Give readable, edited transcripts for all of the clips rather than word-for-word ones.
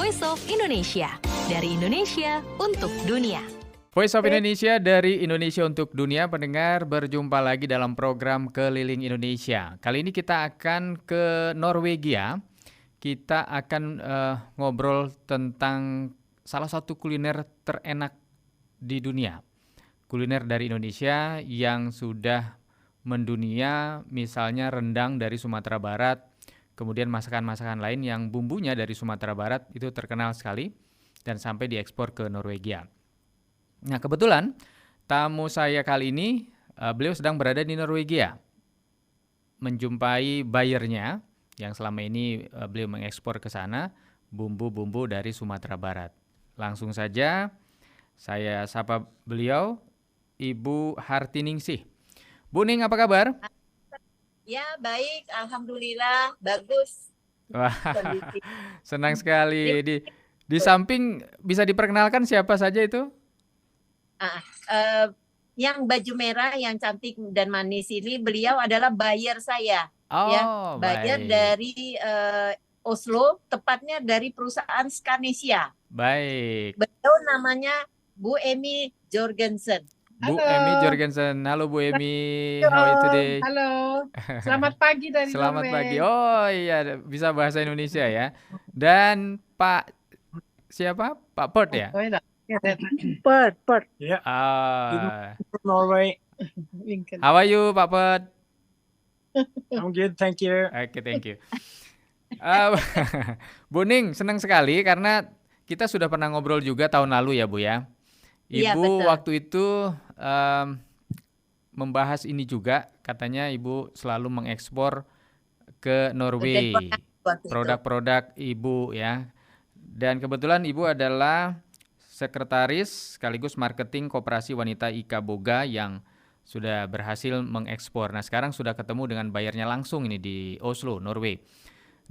Voice of Indonesia. Dari Indonesia untuk dunia. Voice of Indonesia dari Indonesia untuk dunia. Pendengar, berjumpa lagi dalam program Keliling Indonesia. Kali ini kita akan ke Norwegia. Kita akan ngobrol tentang salah satu kuliner terenak di dunia. Kuliner dari Indonesia yang sudah mendunia, misalnya rendang dari Sumatera Barat, kemudian masakan-masakan lain yang bumbunya dari Sumatera Barat itu terkenal sekali dan sampai diekspor ke Norwegia. Nah, kebetulan tamu saya kali ini beliau sedang berada di Norwegia, menjumpai buyernya yang selama ini beliau mengekspor ke sana bumbu-bumbu dari Sumatera Barat. Langsung saja saya sapa beliau, Ibu Hartiningsih. Bu Ning, apa kabar? Ya, baik. Alhamdulillah, bagus. Wah, senang sekali. Di samping bisa diperkenalkan siapa saja itu? Yang baju merah, yang cantik dan manis ini, beliau adalah buyer saya. Oh, buyer baik. dari Oslo, tepatnya dari perusahaan Scandinavia. Baik. Beliau namanya Bu Emi Jorgensen. Bu Halo. Emi Jorgensen. Halo Bu Emi, Halo. how are you today? Halo. Selamat pagi dari Selamat Norway. pagi. Oh iya, bisa bahasa Indonesia ya. Dan Pak siapa? Pak Pert ya? Pert. Yeah, Ah, from Norway. how are you, Pak Pert? I'm good, thank you. Oke, thank you. Bu Ning, senang sekali karena kita sudah pernah ngobrol juga tahun lalu ya, Bu ya. Iya, Ibu betul. waktu itu membahas ini juga, katanya Ibu selalu mengekspor ke Norway produk-produk Ibu ya. Dan kebetulan Ibu adalah sekretaris sekaligus marketing Koperasi Wanita Ika Boga yang sudah berhasil mengekspor. Nah, sekarang sudah ketemu dengan bayarnya langsung ini di Oslo, Norway.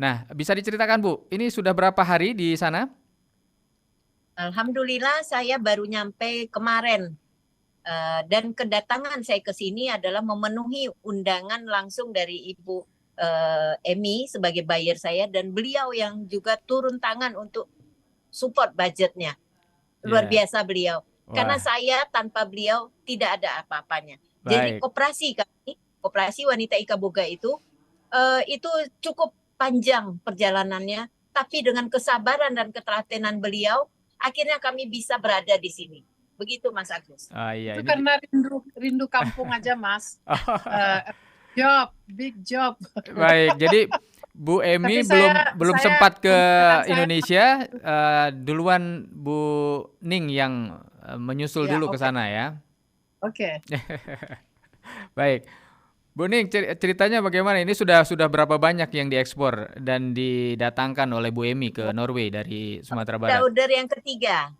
Nah, bisa diceritakan Bu, ini sudah berapa hari di sana? Alhamdulillah, saya baru nyampe kemarin. Dan kedatangan saya ke sini adalah memenuhi undangan langsung dari Ibu Emi sebagai buyer saya, dan beliau yang juga turun tangan untuk support budgetnya. Luar biasa beliau. Karena saya tanpa beliau tidak ada apa-apanya. Jadi Koperasi Wanita Ika Boga itu cukup panjang perjalanannya, tapi dengan kesabaran dan ketelatenan beliau, akhirnya kami bisa berada di sini. Begitu Mas Agus. Itu karena rindu kampung aja, Mas. Big job. Baik, jadi Bu Emi belum sempat ke Indonesia, duluan Bu Ning yang menyusul dulu ke sana ya. Oke. Baik. Bu Ning, ceritanya bagaimana? Ini sudah berapa banyak yang diekspor dan didatangkan oleh Bu Emi ke Norway dari Sumatera Barat? Order yang ketiga,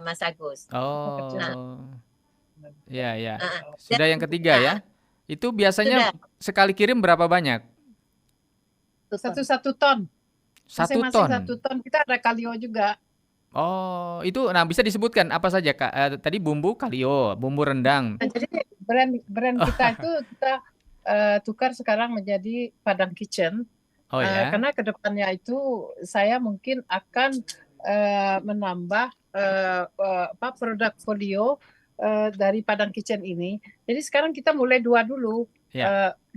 Mas Agus. Oh, ya. Sudah yang ketiga ya? Itu biasanya sekali kirim berapa banyak? 1 ton. 1 ton? Masing-masing 1 ton. Kita ada kalio juga. Oh, itu bisa disebutkan apa saja Kak? Tadi bumbu kalio, bumbu rendang. Nah, jadi brand kita itu kita tukar sekarang menjadi Padang Kitchen. Oh ya. Karena kedepannya itu saya mungkin akan menambah produk folio dari Padang Kitchen ini. Jadi sekarang kita mulai 2 dulu.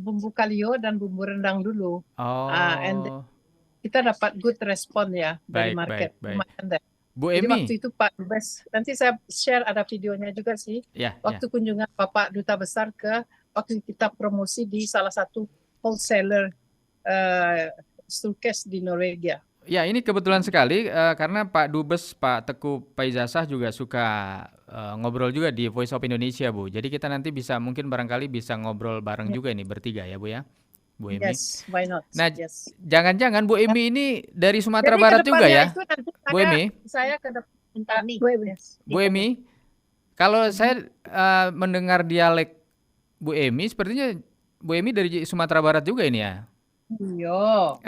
Bumbu kalio dan bumbu rendang dulu. And kita dapat good respon ya dari market. Baik. Bu Jadi Emi. waktu itu Pak Dubes, nanti saya share ada videonya juga sih. Waktu kunjungan Bapak Duta Besar waktu kita promosi di salah satu wholesaler Sturkes di Norwegia. Ya, ini kebetulan sekali karena Pak Dubes, Pak Teguh Faizasah juga suka ngobrol juga di Voice of Indonesia, Bu. Jadi kita nanti mungkin barangkali bisa ngobrol bareng juga nih bertiga ya, Bu ya. Bu Emi. Yes, why not? Nah, jangan-jangan Bu Emi ini dari Sumatera Barat juga ya? Bu Emi? Saya ke depan Bu Emi, kalau saya mendengar dialek Bu Emi, sepertinya Bu Emi dari Sumatera Barat juga ini ya? Iya.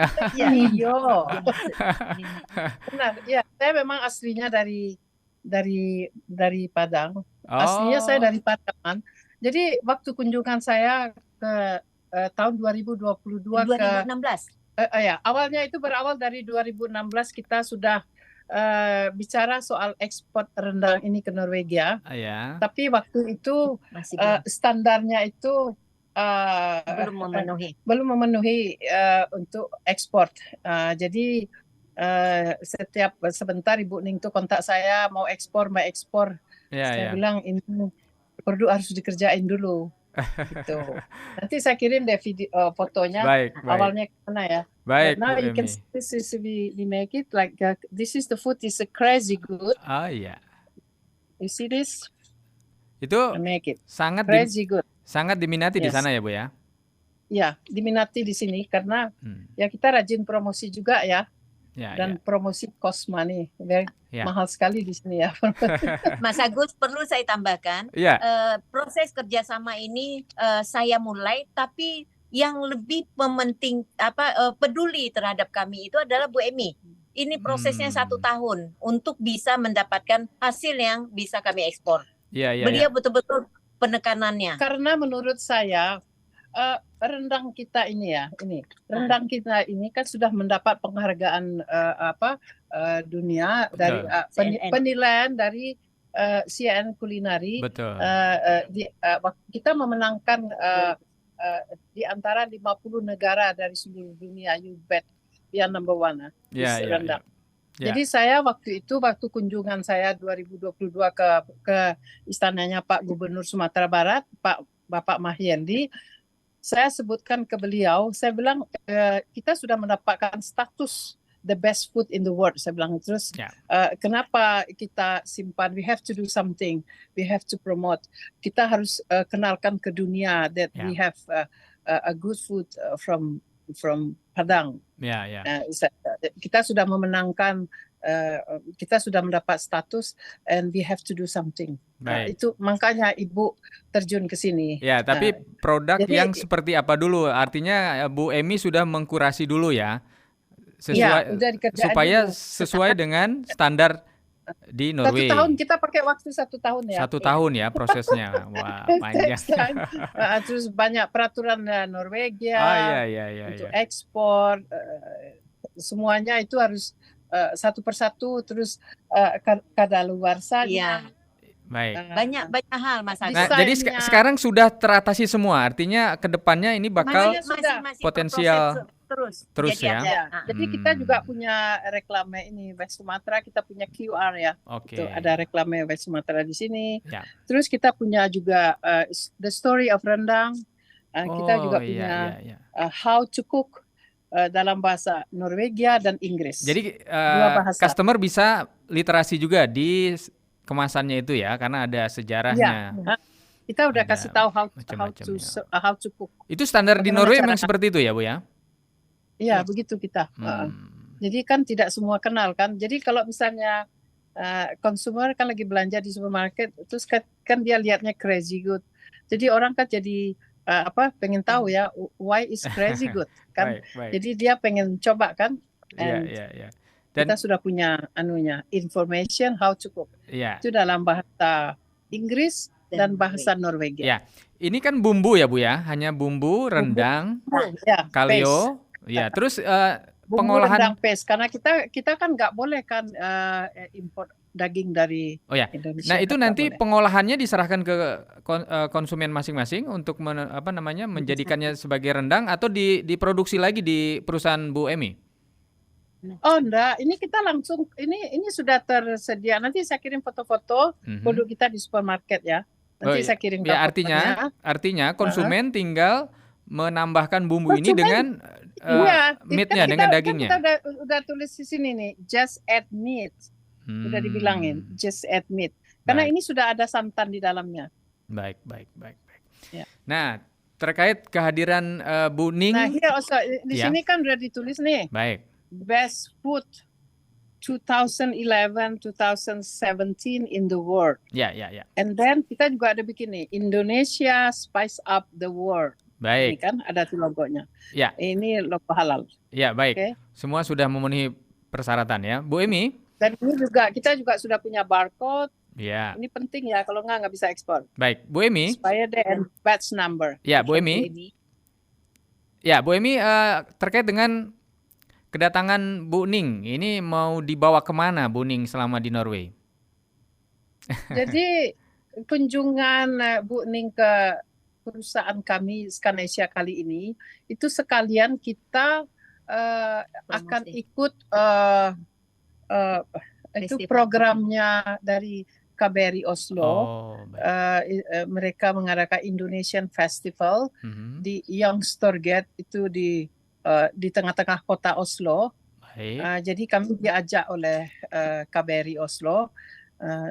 Benar. Ya, saya memang aslinya dari Padang. Aslinya saya dari Padang. Jadi waktu kunjungan saya ke tahun 2022 2016. awalnya itu berawal dari 2016 kita sudah bicara soal ekspor rendang ini ke Norwegia. Ya. Tapi waktu itu Masih belum, standarnya itu belum memenuhi. belum memenuhi untuk ekspor. Jadi setiap sebentar Ibu Ning tuh kontak saya mau ekspor. Ya, Saya ya. bilang ini produk harus dikerjain dulu. Gitu. Nanti saya kirim deh fotonya. Baik, baik. Awalnya kemana ya? Baik, Now Bu you can Emi. see this is we make it like this is the food is a crazy good. Oh iya. You see this? Itu I make it sangat crazy good. sangat diminati di Yes. sana ya, Bu ya. Ya, diminati di sini karena ya kita rajin promosi juga ya. Ya, Dan ya. promosi cost money. Ya. Mahal sekali di sini ya. Mas Agus, perlu saya tambahkan, Iya. proses kerjasama ini saya mulai, tapi yang lebih peduli terhadap kami itu adalah Bu Emi. Ini prosesnya 1 tahun untuk bisa mendapatkan hasil yang bisa kami ekspor. Iya, iya, Beliau betul-betul penekanannya. Karena menurut saya rendang kita ini rendang kita ini kan sudah mendapat penghargaan dunia dari CNN. penilaian dari CNN Kulinari. Betul. Kita memenangkan di antara 50 negara dari seluruh dunia. You bet, dia number one. Ya, ya, rendang. ya. Jadi saya waktu kunjungan saya 2022 ke istananya Pak Gubernur Sumatera Barat, Bapak Mahyendi, saya sebutkan ke beliau, saya bilang kita sudah mendapatkan status the best food in the world. Saya bilang terus, kenapa kita simpan? We have to do something. We have to promote. Kita harus kenalkan ke dunia that we have a good food from Padang. Ya, ya. Kita sudah memenangkan, kita sudah mendapat status, and we have to do something. Itu makanya Ibu terjun ke sini. Ya, tapi produk jadi, yang seperti apa dulu? Artinya Bu Emi sudah mengkurasi dulu ya, udah dikerjain supaya dulu. sesuai dengan standar di Norway. 1 tahun, kita pakai waktu 1 tahun ya. 1 tahun ya prosesnya. Wah, panjang. Terus banyak peraturan Norwegia untuk ya. ekspor, semuanya itu harus satu persatu, terus kadaluarsanya. Baik. Banyak hal, Mas Agus. Nah, jadi sekarang sudah teratasi semua. Artinya ke depannya ini bakal masih potensial terus ya. Jadi kita juga punya reklame ini West Sumatra, kita punya QR ya. Oke. Tuh, ada reklame West Sumatra di sini. Ya. Terus kita punya juga the story of rendang. Kita juga punya how to cook dalam bahasa Norwegia dan Inggris. Jadi Dua bahasa. customer bisa literasi juga di kemasannya itu ya, karena ada sejarahnya. Ya. Kita udah kasih tahu how to cook. Itu standar di Norway memang seperti itu ya, Bu ya? Iya, begitu kita. Jadi kan tidak semua kenal kan. Jadi kalau misalnya konsumer kan lagi belanja di supermarket, terus kan dia lihatnya crazy good. Jadi orang kan jadi pengen tahu ya, why is crazy good kan. Baik. Jadi dia pengen coba kan. Iya. Dan kita sudah punya information how to cook. Itu dalam bahasa Inggris dan bahasa Norwegia. Ya. Ini kan bumbu ya, Bu ya? Hanya bumbu, rendang, kalio. Ya, terus pengolahan rendang paste, karena kita kan nggak boleh kan import daging dari Indonesia. Nah, itu nanti pengolahannya diserahkan ke konsumen masing-masing untuk menjadikannya sebagai rendang, atau diproduksi lagi di perusahaan Bu Emi? Oh enggak, ini kita langsung ini sudah tersedia. Nanti saya kirim foto-foto produk kita di supermarket ya. Nanti saya kirim. Ya, artinya konsumen tinggal menambahkan bumbu ini dengan meatnya, dengan dagingnya. Kita udah tulis di sini nih, just add meat. Udah dibilangin, just add meat. Karena ini sudah ada santan di dalamnya. Baik. Ya. Nah, terkait kehadiran Bu Ning. Nah, di sini kan udah ditulis nih. Baik. Best food 2011-2017 in the world. Ya. And then kita juga ada bikin nih, Indonesia Spice Up the World. Baik. Ini kan ada tuh logonya. Ya. Ini logo halal. Ya, baik. Okay. Semua sudah memenuhi persyaratan ya. Bu Emi? Dan ini juga kita juga sudah punya barcode. Ya. Ini penting ya, kalau nggak bisa ekspor. Baik, Bu Emi. Expired and batch number. Ya, Bu Emi. Ya, Bu Emi, terkait dengan kedatangan Bu Ning ini mau dibawa kemana Bu Ning selama di Norway? Jadi kunjungan Bu Ning ke perusahaan kami Scanasia kali ini itu sekalian kita akan Promosi. ikut itu Festival. programnya dari KBRI Oslo. Oh, baik. Mereka mengadakan Indonesian Festival Mhm. di Youngstorget itu di tengah-tengah kota Oslo. Baik. Jadi kami diajak oleh KBRI Oslo.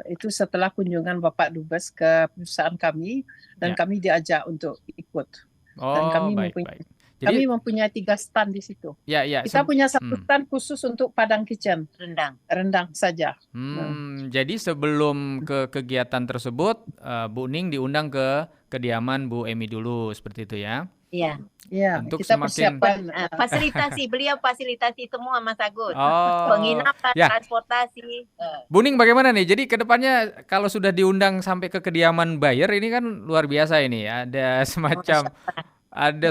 Itu setelah kunjungan Bapak Dubes ke perusahaan kami dan Ya. kami diajak untuk ikut. Dan Oh, kami baik, mempunyai baik. Jadi kami mempunyai 3 stand di situ. ya Kita punya satu hmm. stand khusus untuk Padang Kitchen, rendang saja. Jadi sebelum ke kegiatan tersebut, Bu Ning diundang ke kediaman Bu Emi dulu, seperti itu ya? Iya. Ya, Untuk kita semakin persiapkan Beliau fasilitasi semua Mas Agus. Oh, Penginapan, ya. transportasi. Bu Ning bagaimana nih? Jadi ke depannya kalau sudah diundang sampai ke kediaman buyer ini kan luar biasa ini. Ada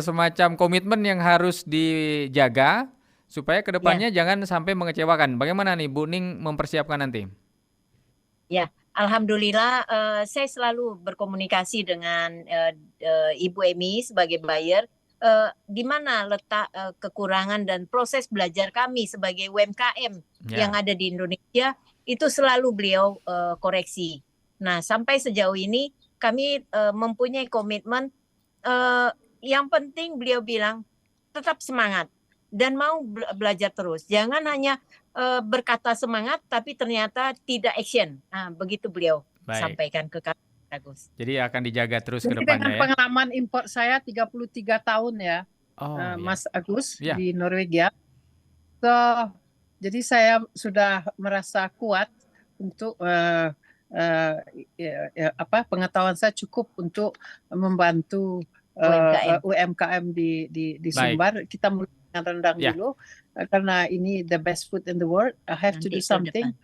semacam komitmen yang harus dijaga supaya ke depannya jangan sampai mengecewakan. Bagaimana nih Bu Ning mempersiapkan nanti? Ya, alhamdulillah saya selalu berkomunikasi dengan Ibu Emi sebagai buyer. Di mana letak kekurangan dan proses belajar kami sebagai UMKM yang ada di Indonesia itu selalu beliau koreksi. Nah, sampai sejauh ini kami mempunyai komitmen. Yang penting beliau bilang tetap semangat dan mau belajar terus. Jangan hanya berkata semangat tapi ternyata tidak action. Nah, begitu beliau sampaikan ke kami. Agus. Jadi akan dijaga terus ke Jadi depannya dengan ya. pengalaman impor saya 33 tahun ya, Mas Agus di Norwegia. Jadi saya sudah merasa kuat untuk pengetahuan saya cukup untuk membantu UMKM di Sumbar. Kita mulai dengan rendang dulu karena ini the best food in the world. I have to do something.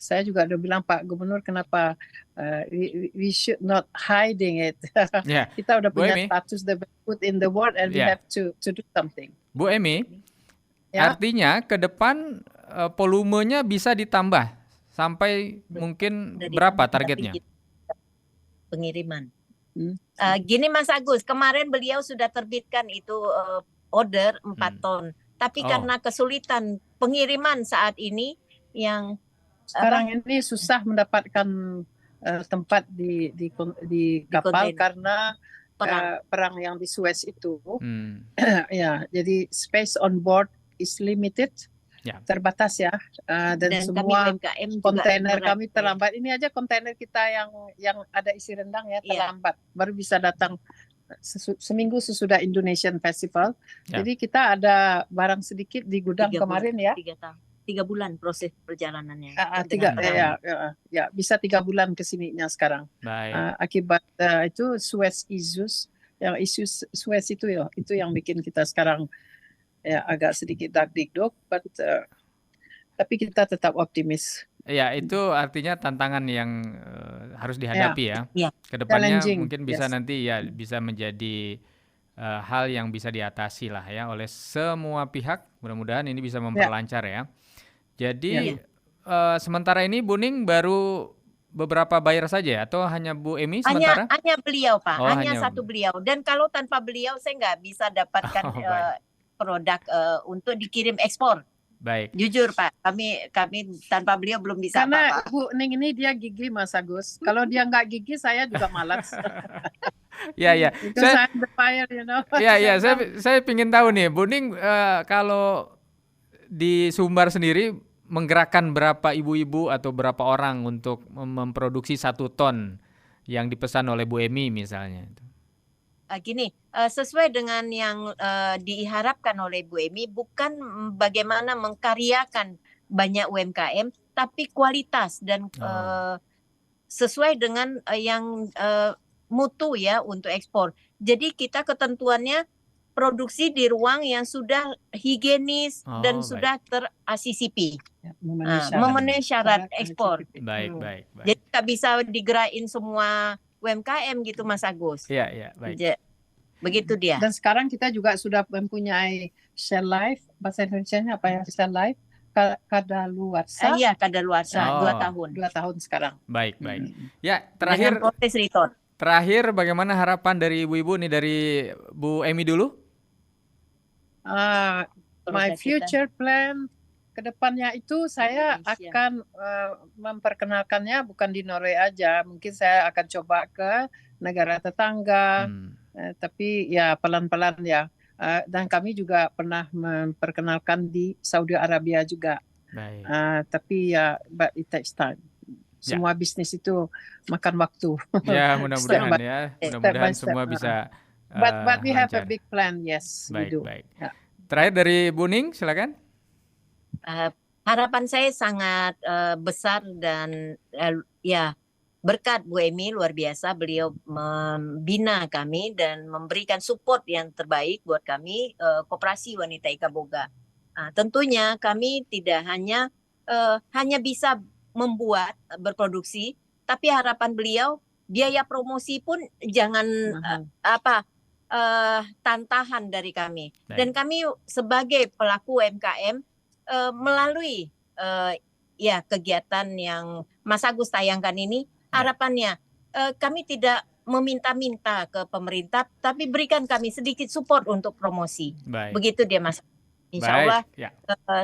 Saya juga udah bilang Pak Gubernur kenapa we should not hiding it. Kita udah punya status the best food in the world and we have to do something. Bu Emi, artinya ke depan volumenya bisa ditambah sampai mungkin berapa targetnya? Pengiriman. Gini Mas Agus, kemarin beliau sudah terbitkan itu order 4 ton. Tapi karena kesulitan pengiriman saat ini yang sekarang ini susah mendapatkan tempat di kapal karena perang yang di Suez itu. Ya, jadi space on board is limited. Terbatas ya, dan semua kontainer kami terlambat. Ini aja kontainer kita yang ada isi rendang ya terlambat, baru bisa datang seminggu sesudah Indonesian Festival. Jadi kita ada barang sedikit di gudang kemarin ya. 3 bulan proses perjalanannya. Bisa 3 bulan kesininya sekarang. Akibat itu Suez issues, yang isu Suez itu yang bikin kita sekarang agak sedikit dak-dikduk, tapi kita tetap optimis. Ya, itu artinya tantangan yang harus dihadapi ya. Kedepannya mungkin bisa nanti bisa menjadi hal yang bisa diatasi lah ya oleh semua pihak. Mudah-mudahan ini bisa memperlancar ya. Jadi sementara ini Bu Ning baru beberapa buyer saja atau hanya Bu Emi sementara? Hanya beliau Pak, hanya satu beliau. Dan kalau tanpa beliau saya nggak bisa dapatkan produk untuk dikirim ekspor. Baik. Jujur Pak, kami tanpa beliau belum bisa. Karena Bu Ning ini dia gigi Mas Agus. Kalau dia nggak gigi saya juga malas. Ya. Saya buyer, you know. Ya. Saya ingin tahu nih, Bu Ning kalau di Sumbar sendiri menggerakkan berapa ibu-ibu atau berapa orang untuk memproduksi 1 ton yang dipesan oleh Bu Emi misalnya? Gini, sesuai dengan yang diharapkan oleh Bu Emi, bukan bagaimana mengkaryakan banyak UMKM, tapi kualitas dan sesuai dengan yang mutu ya untuk ekspor. Jadi kita ketentuannya produksi di ruang yang sudah higienis dan sudah ter-ACCP, memenuhi syarat ekspor. Baik. Jadi tak bisa digerakin semua UMKM gitu Mas Agus. Iya, baik. Begitu dia. Dan sekarang kita juga sudah mempunyai Shell Life, bahasa Indonesianya apa ya, Shell Life, kadaluarsa, Iya, kadaluarsa Oh. 2 tahun. 2 tahun sekarang. Baik, baik. Mm. Ya, Dengan proses return. terakhir bagaimana harapan dari ibu-ibu nih, dari Bu Emi dulu? My Produk kita. future plan ke depannya itu saya Indonesia. akan memperkenalkannya bukan di Norway aja. Mungkin saya akan coba ke negara tetangga, tapi ya pelan-pelan ya. Dan kami juga pernah memperkenalkan di Saudi Arabia juga. Baik. Tapi ya, but it takes time. Ya. Semua bisnis itu makan waktu. Ya, mudah-mudahan Step by- ya. step Mudah-mudahan by step, semua bisa But we have a lancar. big plan, yes, we Baik, do. baik. Ya. Terakhir dari Bu Ning, silakan. Harapan saya sangat besar dan ya berkat Bu Emi luar biasa, beliau membina kami dan memberikan support yang terbaik buat kami, Koperasi Wanita Ika Boga. Tentunya kami tidak hanya bisa membuat, berproduksi, tapi harapan beliau biaya promosi pun jangan tantahan dari kami. Baik. Dan kami sebagai pelaku UMKM melalui kegiatan yang Mas Agus tayangkan ini, harapannya kami tidak meminta-minta ke pemerintah, tapi berikan kami sedikit support untuk promosi. Baik. Begitu dia, Mas. Insya Baik, Allah ya.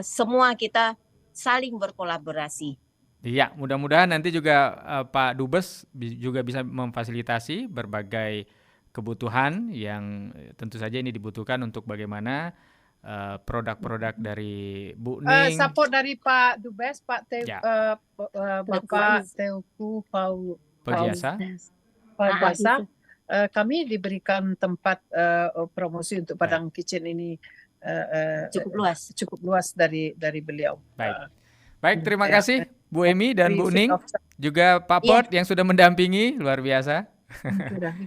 semua kita saling berkolaborasi. Iya, mudah-mudahan nanti juga Pak Dubes juga bisa memfasilitasi berbagai kebutuhan yang tentu saja ini dibutuhkan untuk bagaimana produk-produk dari Bu Ning. Support dari Pak Dubes, Pak Ya. Bapak Teuku Pegiasa. Pagiasa. Kami diberikan tempat promosi untuk Padang Kitchen ini cukup luas dari beliau. Baik. Baik, terima Ya. kasih Bu Emi dan Bu Ning, juga Pak Pot yang sudah mendampingi, luar biasa.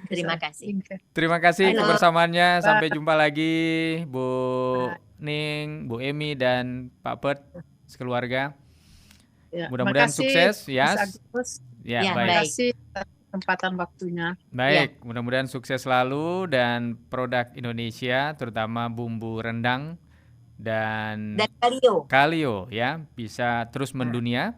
Terima kasih. Terima kasih Halo. kebersamaannya. Sampai jumpa lagi Bu Ning, Bu Emi dan Pak Pot sekeluarga. Ya, Mudah-mudahan makasih, sukses ya. Mas Agus. Ya, Ya, baik. Terima kasih atas kesempatan waktunya. Baik, mudah-mudahan sukses selalu dan produk Indonesia terutama bumbu rendang dan Dan kalio ya bisa terus mendunia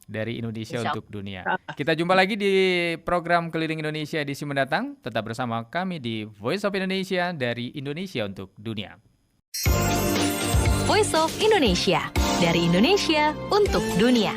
dari Indonesia Insya untuk dunia. Kita jumpa lagi di program Keliling Indonesia edisi mendatang. Tetap bersama kami di Voice of Indonesia dari Indonesia untuk dunia. Voice of Indonesia, dari Indonesia untuk dunia.